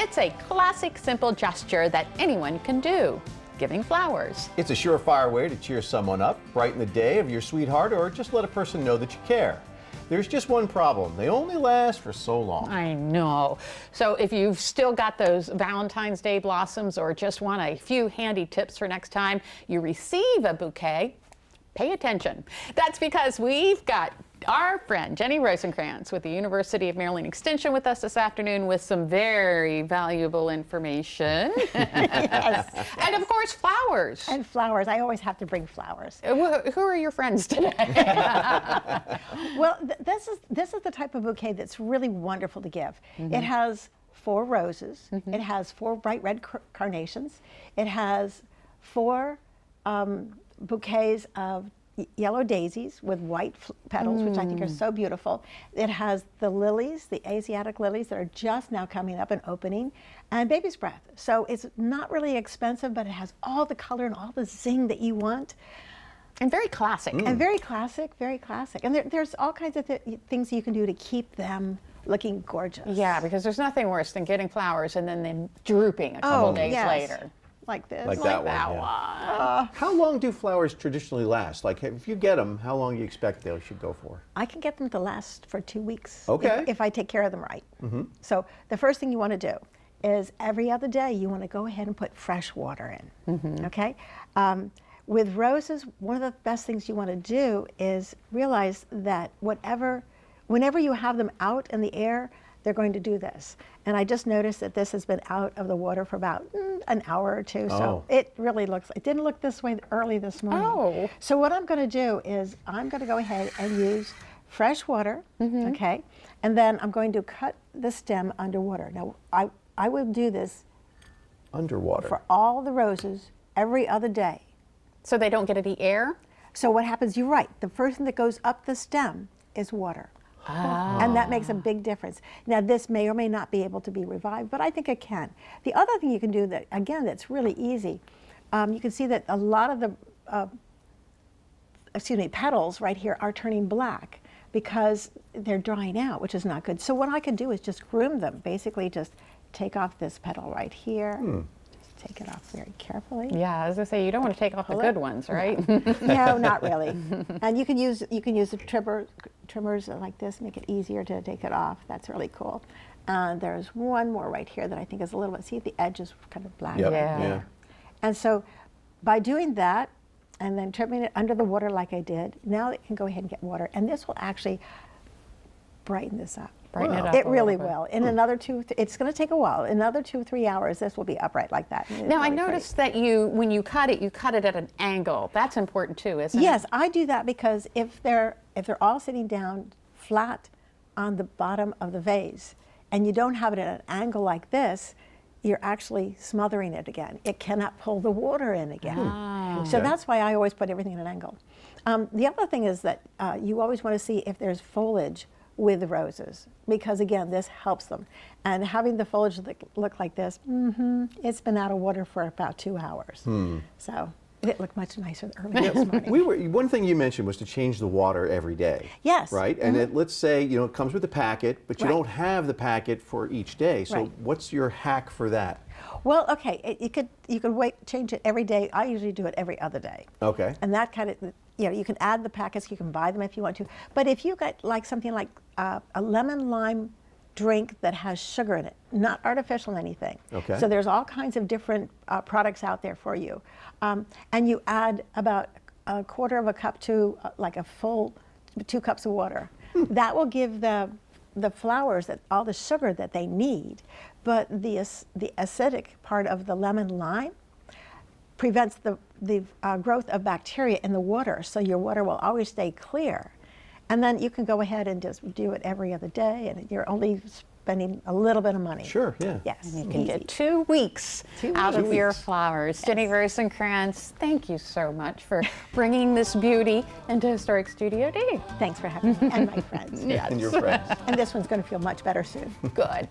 It's a classic, simple gesture that anyone can do, giving flowers. It's a surefire way to cheer someone up, brighten the day of your sweetheart, or just let a person know that you care. There's just one problem. They only last for so long. I know. So if you've still got those Valentine's Day blossoms or just want a few handy tips for next time you receive a bouquet, pay attention. That's because we've got our friend Ginny Rosenkranz with the University of Maryland Extension with us this afternoon with some very valuable information. Yes. And of course, flowers. And flowers. I always have to bring flowers. Who are your friends today? Well, this is the type of bouquet that's really wonderful to give. It has 4 roses. It has 4 bright red carnations. It has 4 bouquets of yellow daisies with white petals, which I think are so beautiful. It has the lilies, the Asiatic lilies that are just now coming up and opening, and baby's breath. So it's not really expensive, but it has all the color and all the zing that you want. And very classic. And very classic, very classic. And there's all kinds of things you can do to keep them looking gorgeous. Yeah, because there's nothing worse than getting flowers and then them drooping a couple days later. Like this. Like that one. Yeah. How long do flowers traditionally last? Like, if you get them, how long do you expect they should go for? I can get them to last for 2 weeks. Okay. If I take care of them right. So the first thing you want to do is every other day you want to go ahead and put fresh water in. Okay. With roses, one of the best things you want to do is realize that whenever you have them out in the air, they're going to do this. And I just noticed that this has been out of the water for about an hour or 2. So it really it didn't look this way early this morning. Oh. So what I'm going to do is I'm going to go ahead and use fresh water, okay? And then I'm going to cut the stem underwater. Now, I will do this Underwater. for all the roses every other day. So they don't get any air? So what happens, you're right, the first thing that goes up the stem is water. And that makes a big difference. Now, this may or may not be able to be revived, but I think it can. The other thing you can do that, again, that's really easy, you can see that a lot of the petals right here are turning black because they're drying out, which is not good. So what I can do is just groom them, basically just take off this petal right here. Just take it off very carefully. Yeah, as I say, you don't want to take off the good ones, right? No, not really. And you can use the trimmers like this, make it easier to take it off. That's really cool. There's one more right here that I think is a little bit, see the edge is kind of black. Yep. Yeah. And so by doing that and then trimming it under the water like I did, now it can go ahead and get water. And this will actually brighten this up. Brighten it up It a really little bit. will. In another it's going to take a while. Another 2 or 3 hours, this will be upright like that. Now, I noticed that when you cut it at an angle. That's important too, isn't it? Yes, I do that because if they're all sitting down flat on the bottom of the vase and you don't have it at an angle like this, you're actually smothering it again. It cannot pull the water in again. So that's why I always put everything at an angle. The other thing is that you always want to see if there's foliage with the roses, because again, this helps them. And having the foliage look like this, it's been out of water for about 2 hours. So it looked much nicer earlier this morning. One thing you mentioned was to change the water every day. Yes. Right? And let's say, it comes with the packet, but you don't have the packet for each day. So what's your hack for that? Well, okay, you could change it every day. I usually do it every other day. Okay. And that kind of, you can add the packets, you can buy them if you want to. But if you got like something like a lemon lime drink that has sugar in it, not artificial anything. Okay. So there's all kinds of different products out there for you. And you add about a quarter of a cup to like a full 2 cups of water. That will give the flowers all the sugar that they need. But the acidic part of the lemon lime prevents the growth of bacteria in the water, so your water will always stay clear. And then you can go ahead and just do it every other day, and you're only spending a little bit of money. Sure, yeah. Yes. You can get 2 weeks out of your flowers. Ginny Rosenkranz, thank you so much for bringing this beauty into Historic Studio D. Thanks for having me, and my friends. And your friends. And this one's going to feel much better soon. Good.